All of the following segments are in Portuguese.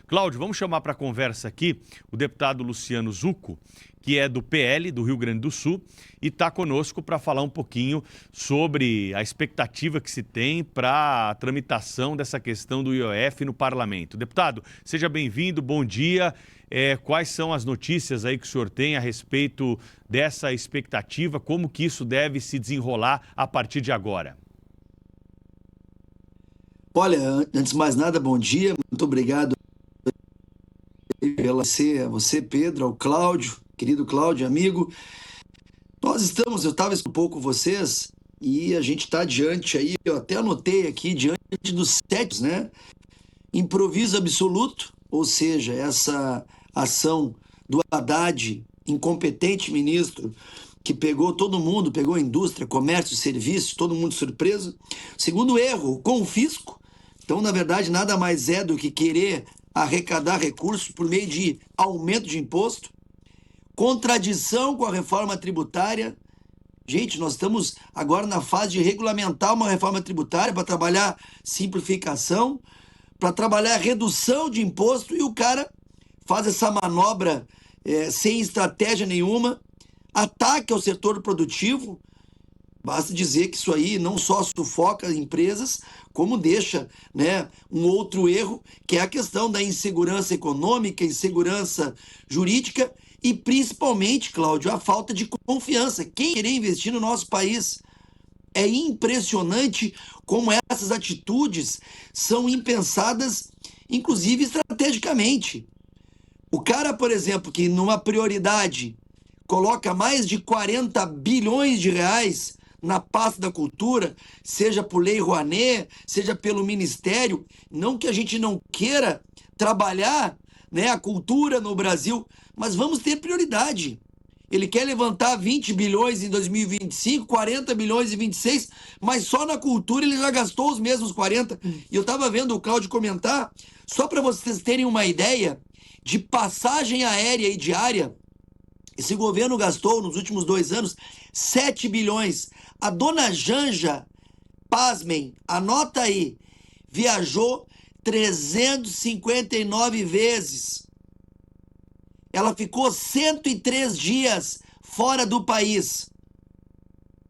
Cláudio, vamos chamar para a conversa aqui o deputado Luciano Zucco, que é do PL do Rio Grande do Sul e está conosco para falar um pouquinho sobre a expectativa que se tem para a tramitação dessa questão do IOF no parlamento. Deputado, seja bem-vindo, bom dia. Quais são as notícias aí que o senhor tem a respeito dessa expectativa? Como que isso deve se desenrolar a partir de agora? Olha, antes de mais nada, bom dia, muito obrigado a você, Pedro, ao Cláudio, querido Cláudio, amigo. Eu estava um pouco com vocês e a gente está diante aí, eu até anotei aqui, diante dos sete, né? Improviso absoluto, ou seja, essa ação do Haddad, incompetente ministro, que pegou todo mundo, pegou a indústria, comércio, serviços, todo mundo surpreso. Segundo erro, o confisco. Então, na verdade, nada mais é do que querer arrecadar recursos por meio de aumento de imposto. Contradição com a reforma tributária. Gente, nós estamos agora na fase de regulamentar uma reforma tributária para trabalhar simplificação, para trabalhar redução de imposto, e o cara faz essa manobra sem estratégia nenhuma, ataque ao setor produtivo. Basta dizer que isso aí não só sufoca empresas, como deixa, né, um outro erro, que é a questão da insegurança econômica, insegurança jurídica e, principalmente, Cláudio, a falta de confiança. Quem querer investir no nosso país? É impressionante como essas atitudes são impensadas, inclusive estrategicamente. O cara, por exemplo, que numa prioridade coloca mais de 40 bilhões de reais na pasta da cultura, seja por Lei Rouanet, seja pelo Ministério, não que a gente não queira trabalhar, né, a cultura no Brasil, mas vamos ter prioridade. Ele quer levantar 20 bilhões em 2025, 40 bilhões em 26, mas só na cultura ele já gastou os mesmos 40. E eu estava vendo o Cláudio comentar, só para vocês terem uma ideia de passagem aérea e diária, esse governo gastou nos últimos 2 anos 7 bilhões. A dona Janja, pasmem, anota aí, viajou 359 vezes. Ela ficou 103 dias fora do país.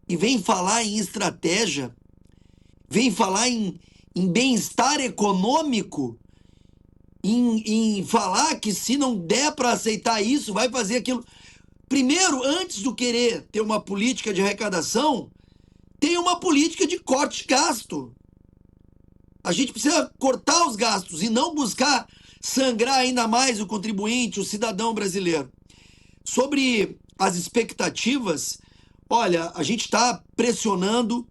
E vem falar em estratégia, vem falar em bem-estar econômico, em falar que se não der para aceitar isso, vai fazer aquilo. Primeiro, antes do querer ter uma política de arrecadação, tem uma política de corte de gasto. A gente precisa cortar os gastos e não buscar sangrar ainda mais o contribuinte, o cidadão brasileiro. Sobre as expectativas, olha, a gente está pressionando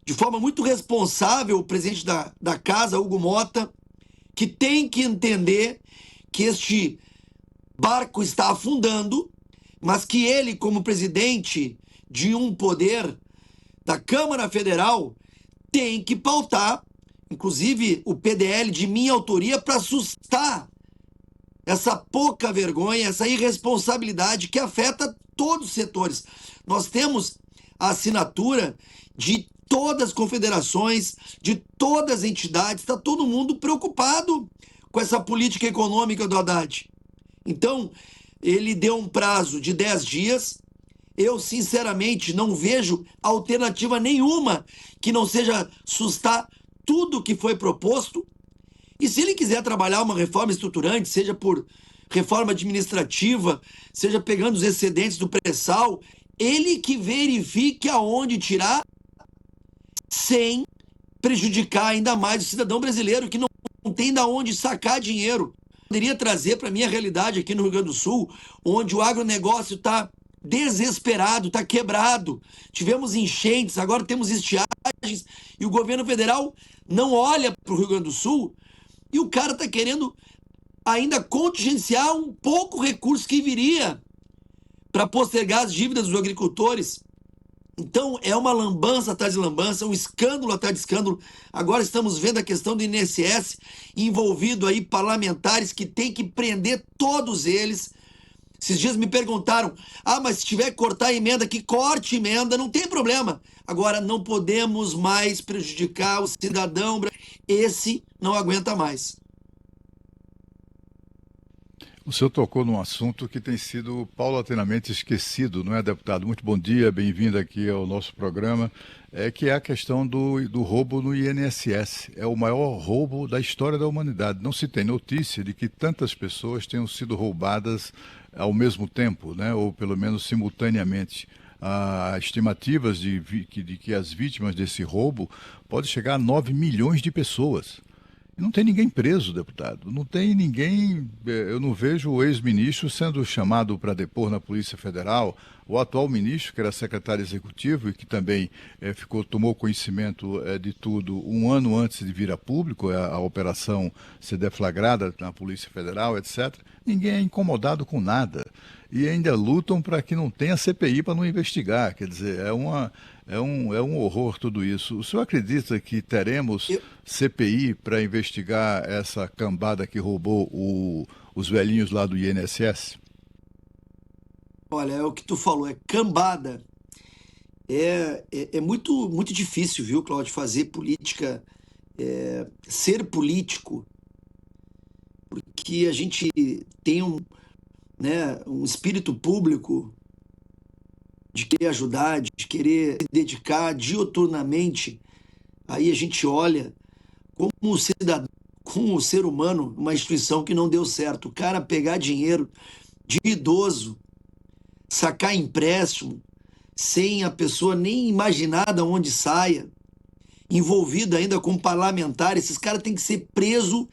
de forma muito responsável o presidente da casa, Hugo Motta, que tem que entender que este barco está afundando, mas que ele, como presidente de um poder da Câmara Federal, tem que pautar, inclusive o PDL de minha autoria, para assustar essa pouca vergonha, essa irresponsabilidade que afeta todos os setores. Nós temos a assinatura de todas as confederações, de todas as entidades, está todo mundo preocupado com essa política econômica do Haddad. Então, ele deu um prazo de 10 dias. Eu, sinceramente, não vejo alternativa nenhuma que não seja sustar tudo que foi proposto. E se ele quiser trabalhar uma reforma estruturante, seja por reforma administrativa, seja pegando os excedentes do pré-sal, ele que verifique aonde tirar sem prejudicar ainda mais o cidadão brasileiro que não tem de onde sacar dinheiro. Poderia trazer para a minha realidade aqui no Rio Grande do Sul, onde o agronegócio está desesperado, está quebrado. Tivemos enchentes, agora temos estiagens, e o governo federal não olha para o Rio Grande do Sul, e o cara está querendo ainda contingenciar um pouco o recurso que viria para postergar as dívidas dos agricultores. Então, é uma lambança atrás de lambança, um escândalo atrás de escândalo. Agora estamos vendo a questão do INSS, envolvido aí parlamentares que tem que prender todos eles. Esses dias me perguntaram, mas se tiver que cortar a emenda, que corte emenda, não tem problema. Agora, não podemos mais prejudicar o cidadão. Esse não aguenta mais. O senhor tocou num assunto que tem sido paulatinamente esquecido, não é, deputado? Muito bom dia, bem-vindo aqui ao nosso programa, que é a questão do roubo no INSS. É o maior roubo da história da humanidade. Não se tem notícia de que tantas pessoas tenham sido roubadas ao mesmo tempo, né, ou pelo menos simultaneamente. Há estimativas de que as vítimas desse roubo podem chegar a 9 milhões de pessoas. E não tem ninguém preso, deputado. Não tem ninguém. Eu não vejo o ex-ministro sendo chamado para depor na Polícia Federal. O atual ministro, que era secretário executivo e que também tomou conhecimento de tudo um ano antes de vir a público, a operação ser deflagrada na Polícia Federal, etc. Ninguém é incomodado com nada. E ainda lutam para que não tenha CPI para não investigar. Quer dizer, é um horror tudo isso. O senhor acredita que teremos CPI para investigar essa cambada que roubou os velhinhos lá do INSS? Olha, é o que tu falou, é cambada. É muito, muito difícil, viu, Cláudio, fazer política, ser político, porque a gente tem um espírito público de querer ajudar, de querer se dedicar diuturnamente. Aí a gente olha como o cidadão, como o ser humano, uma instituição que não deu certo. O cara pegar dinheiro de idoso, sacar empréstimo, sem a pessoa nem imaginar de onde saia, envolvido ainda com parlamentar, esses caras têm que ser presos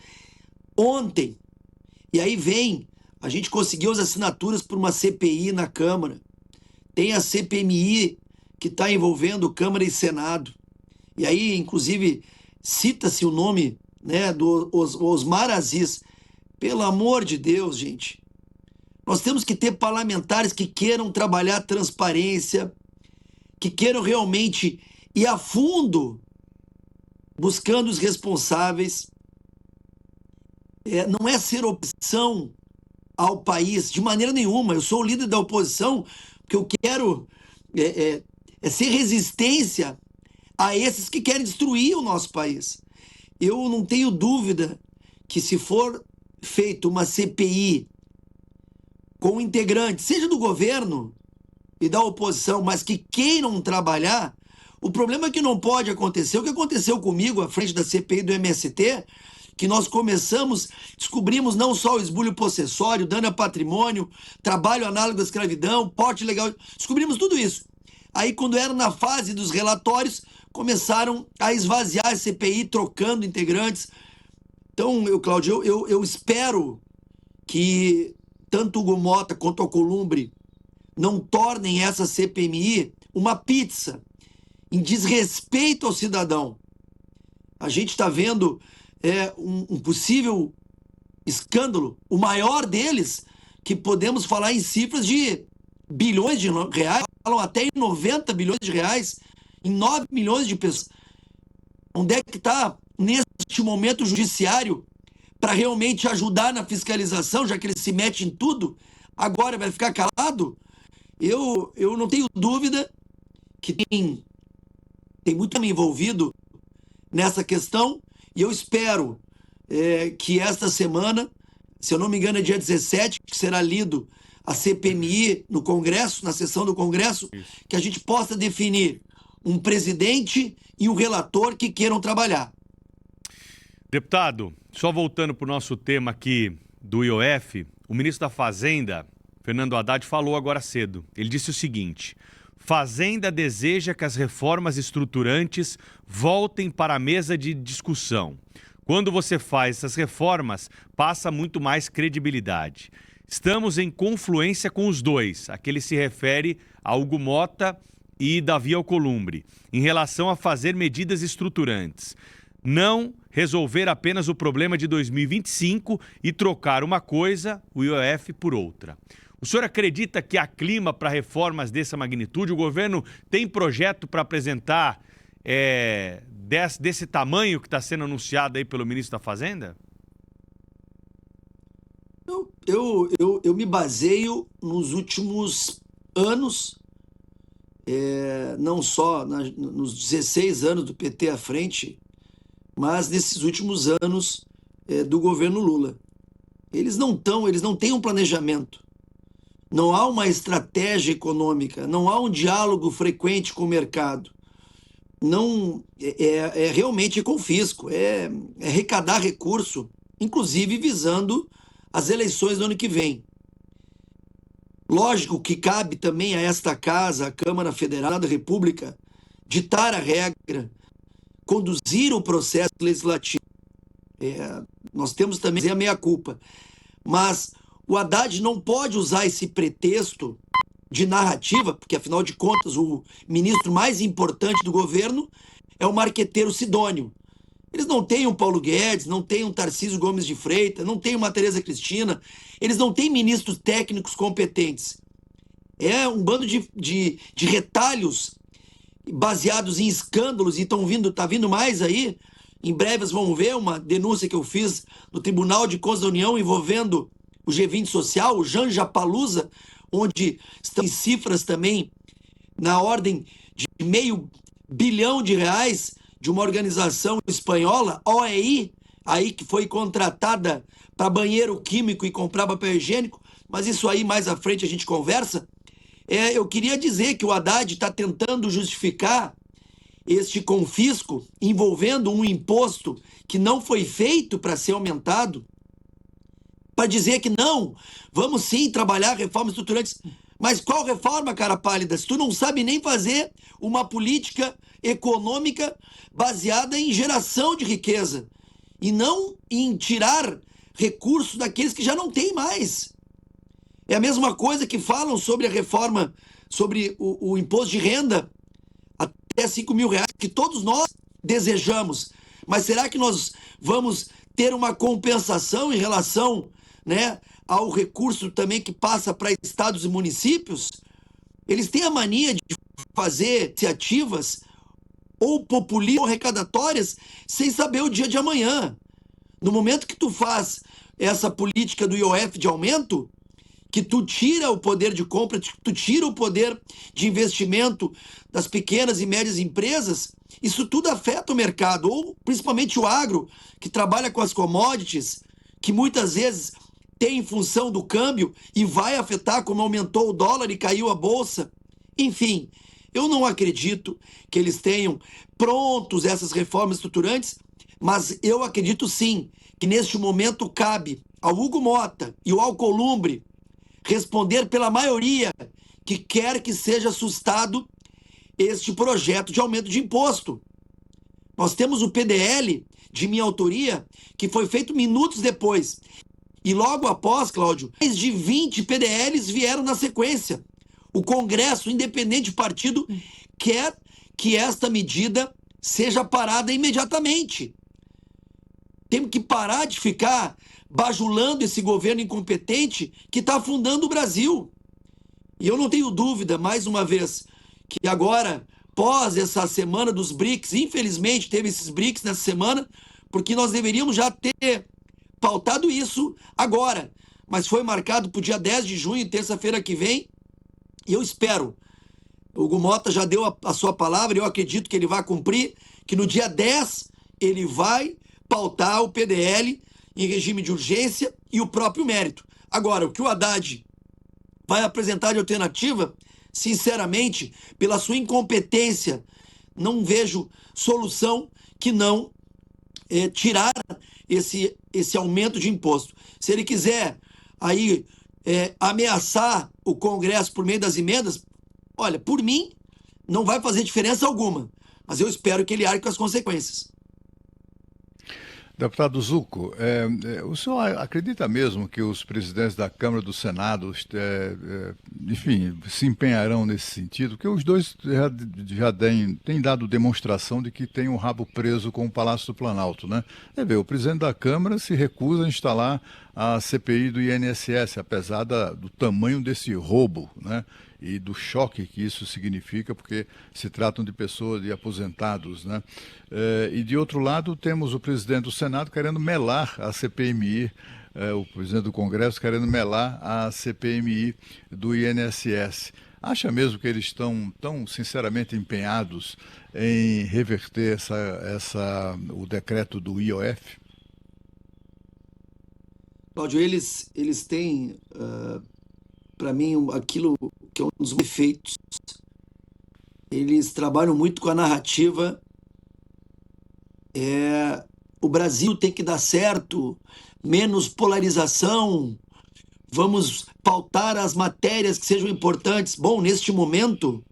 ontem. E aí a gente conseguiu as assinaturas por uma CPI na Câmara. Tem a CPMI que está envolvendo Câmara e Senado. E aí, inclusive, cita-se o nome, né, do Osmar Aziz. Pelo amor de Deus, gente. Nós temos que ter parlamentares que queiram trabalhar transparência, que queiram realmente ir a fundo buscando os responsáveis. Não é ser opção ao país, de maneira nenhuma. Eu sou o líder da oposição, porque eu quero ser resistência a esses que querem destruir o nosso país. Eu não tenho dúvida que se for feita uma CPI com integrantes, seja do governo e da oposição, mas que queiram trabalhar, o problema é que não pode acontecer o que aconteceu comigo à frente da CPI do MST, que nós descobrimos não só o esbulho possessório, dano a patrimônio, trabalho análogo à escravidão, porte ilegal, descobrimos tudo isso. Aí, quando era na fase dos relatórios, começaram a esvaziar a CPI, trocando integrantes. Então, Cláudio, eu espero que tanto o Hugo Mota quanto o Alcolumbre não tornem essa CPMI uma pizza, em desrespeito ao cidadão. A gente está vendo um possível escândalo, o maior deles, que podemos falar em cifras de bilhões de reais, falam até em 90 bilhões de reais, em 9 milhões de pessoas. Onde é que está, neste momento, o judiciário para realmente ajudar na fiscalização, já que ele se mete em tudo? Agora vai ficar calado? Eu não tenho dúvida que tem muito homem envolvido nessa questão, e eu espero que esta semana, se eu não me engano é dia 17, que será lido a CPMI no Congresso, na sessão do Congresso, que a gente possa definir um presidente e um relator que queiram trabalhar. Deputado, só voltando para o nosso tema aqui do IOF, o ministro da Fazenda, Fernando Haddad, falou agora cedo. Ele disse o seguinte: Fazenda deseja que as reformas estruturantes voltem para a mesa de discussão. Quando você faz essas reformas, passa muito mais credibilidade. Estamos em confluência com os dois. Aqui ele se refere a Hugo Mota e Davi Alcolumbre, em relação a fazer medidas estruturantes. Não resolver apenas o problema de 2025 e trocar uma coisa, o IOF, por outra. O senhor acredita que há clima para reformas dessa magnitude? O governo tem projeto para apresentar desse tamanho que está sendo anunciado aí pelo ministro da Fazenda? Eu me baseio nos últimos anos, não só nos 16 anos do PT à frente, mas nesses últimos anos do governo Lula. Eles não têm um planejamento. Não há uma estratégia econômica, não há um diálogo frequente com o mercado. Não realmente confisco, é arrecadar recurso, inclusive visando as eleições do ano que vem. Lógico que cabe também a esta casa, a Câmara Federal da República, ditar a regra, conduzir o processo legislativo. Nós temos também a meia-culpa. Mas o Haddad não pode usar esse pretexto de narrativa, porque afinal de contas o ministro mais importante do governo é o marqueteiro Sidônio. Eles não têm um Paulo Guedes, não têm um Tarcísio Gomes de Freitas, não têm uma Tereza Cristina, eles não têm ministros técnicos competentes. É um bando de retalhos baseados em escândalos e tá vindo mais aí. Em breve vocês vão ver uma denúncia que eu fiz no Tribunal de Contas da União envolvendo o G20 Social, o Janja Palusa, onde estão em cifras também na ordem de R$500 bilhão de uma organização espanhola, OEI, aí que foi contratada para banheiro químico e comprar papel higiênico, mas isso aí mais à frente a gente conversa. Eu queria dizer que o Haddad está tentando justificar este confisco envolvendo um imposto que não foi feito para ser aumentado, para dizer que não, vamos sim trabalhar reformas estruturantes. Mas qual reforma, cara pálida? Se tu não sabe nem fazer uma política econômica baseada em geração de riqueza e não em tirar recursos daqueles que já não têm mais. É a mesma coisa que falam sobre a reforma, sobre o imposto de renda até R$5.000, que todos nós desejamos. Mas será que nós vamos ter uma compensação em relação, né, ao recurso também que passa para estados e municípios? Eles têm a mania de fazer iniciativas ou populistas ou arrecadatórias sem saber o dia de amanhã. No momento que tu faz essa política do IOF de aumento, que tu tira o poder de compra, tu tira o poder de investimento das pequenas e médias empresas, isso tudo afeta o mercado, ou principalmente o agro, que trabalha com as commodities, que muitas vezes tem em função do câmbio e vai afetar como aumentou o dólar e caiu a bolsa. Enfim, eu não acredito que eles tenham prontos essas reformas estruturantes, mas eu acredito sim que neste momento cabe ao Hugo Mota e ao Alcolumbre responder pela maioria que quer que seja assustado este projeto de aumento de imposto. Nós temos o PDL de minha autoria, que foi feito minutos depois. E logo após, Cláudio, mais de 20 PDLs vieram na sequência. O Congresso, independente do partido, quer que esta medida seja parada imediatamente. Temos que parar de ficar bajulando esse governo incompetente que está afundando o Brasil. E eu não tenho dúvida, mais uma vez, que agora, pós essa semana dos BRICS, infelizmente teve esses BRICS nessa semana, porque nós deveríamos já ter pautado isso agora, mas foi marcado para o dia 10 de junho, terça-feira que vem, e eu espero. O Hugo Mota já deu a sua palavra, eu acredito que ele vai cumprir, que no dia 10 ele vai pautar o PDL em regime de urgência e o próprio mérito. Agora, o que o Haddad vai apresentar de alternativa, sinceramente, pela sua incompetência, não vejo solução que não tirar esse aumento de imposto. Se ele quiser aí ameaçar o Congresso por meio das emendas, olha, por mim, não vai fazer diferença alguma, mas eu espero que ele arque com as consequências. Deputado Zucco, o senhor acredita mesmo que os presidentes da Câmara e do Senado, enfim, se empenharão nesse sentido? Porque os dois já têm dado demonstração de que têm o rabo preso com o Palácio do Planalto, né? O presidente da Câmara se recusa a instalar a CPI do INSS, apesar do tamanho desse roubo, né? E do choque que isso significa, porque se tratam de pessoas, de aposentados, né? E de outro lado temos o presidente do Senado querendo melar a CPMI, o presidente do Congresso querendo melar a CPMI do INSS. Acha mesmo que eles estão tão sinceramente empenhados em reverter o decreto do IOF? Cláudio, eles têm, para mim, aquilo que é um dos efeitos. Eles trabalham muito com a narrativa. O Brasil tem que dar certo, menos polarização, vamos pautar as matérias que sejam importantes. Bom, neste momento,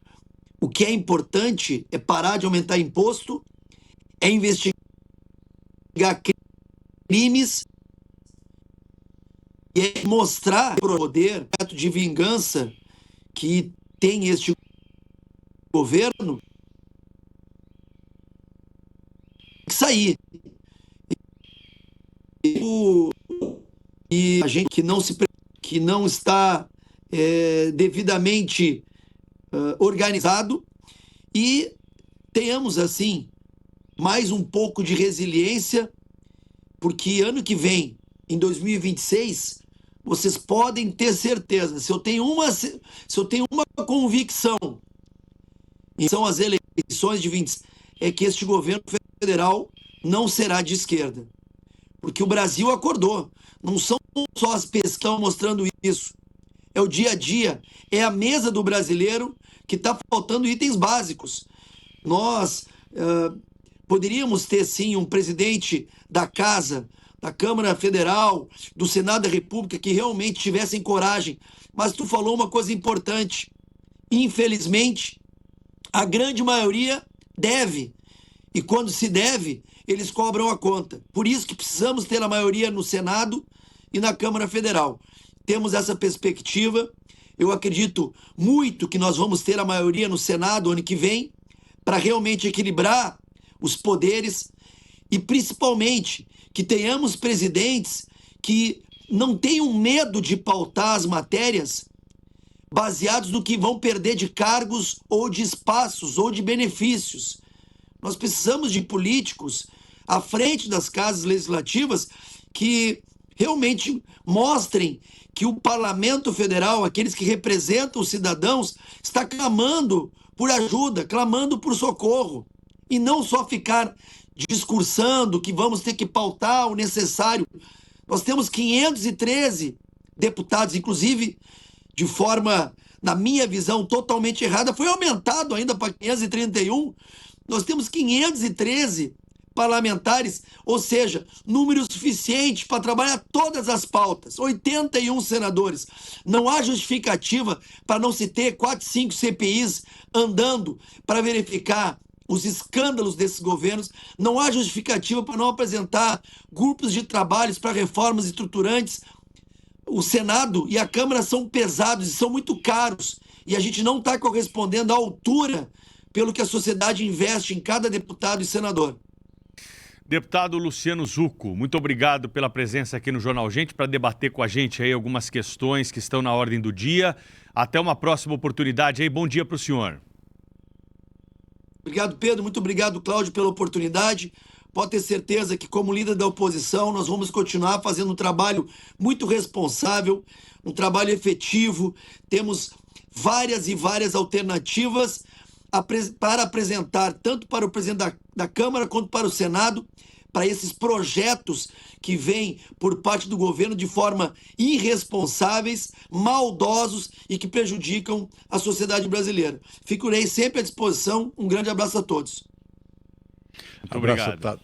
o que é importante é parar de aumentar imposto, é investigar crimes e é mostrar o poder de vingança que tem este governo que sair. E a gente que não está devidamente organizado, e tenhamos assim mais um pouco de resiliência, porque ano que vem, em 2026, vocês podem ter certeza, se eu tenho uma convicção, são as eleições de 20, é que este governo federal não será de esquerda. Porque o Brasil acordou. Não são só as pesquisas que estão mostrando isso. É o dia a dia, é a mesa do brasileiro que está faltando itens básicos. Nós poderíamos ter, sim, um presidente da Casa, da Câmara Federal, do Senado da República, que realmente tivessem coragem. Mas tu falou uma coisa importante. Infelizmente, a grande maioria deve. E quando se deve, eles cobram a conta. Por isso que precisamos ter a maioria no Senado e na Câmara Federal. Temos essa perspectiva. Eu acredito muito que nós vamos ter a maioria no Senado ano que vem, para realmente equilibrar os poderes e, principalmente, que tenhamos presidentes que não tenham medo de pautar as matérias baseados no que vão perder de cargos ou de espaços ou de benefícios. Nós precisamos de políticos à frente das casas legislativas que realmente mostrem que o Parlamento Federal, aqueles que representam os cidadãos, está clamando por ajuda, clamando por socorro. E não só ficar discursando que vamos ter que pautar o necessário. Nós temos 513 deputados, inclusive, de forma, na minha visão, totalmente errada, foi aumentado ainda para 531. Nós temos 513 parlamentares, ou seja, número suficiente para trabalhar todas as pautas, 81 senadores. Não há justificativa para não se ter 4, 5 CPIs andando para verificar os escândalos desses governos. Não há justificativa para não apresentar grupos de trabalhos para reformas estruturantes. O Senado e a Câmara são pesados e são muito caros, e a gente não está correspondendo à altura pelo que a sociedade investe em cada deputado e senador. Deputado Luciano Zucco, muito obrigado pela presença aqui no Jornal Gente para debater com a gente aí algumas questões que estão na ordem do dia. Até uma próxima oportunidade aí. Bom dia para o senhor. Obrigado, Pedro. Muito obrigado, Cláudio, pela oportunidade. Pode ter certeza que, como líder da oposição, nós vamos continuar fazendo um trabalho muito responsável, um trabalho efetivo. Temos várias e várias alternativas para apresentar, tanto para o presidente da Câmara quanto para o Senado, para esses projetos que vêm por parte do governo de forma irresponsáveis, maldosos e que prejudicam a sociedade brasileira. Ficarei sempre à disposição. Um grande abraço a todos. Muito obrigado.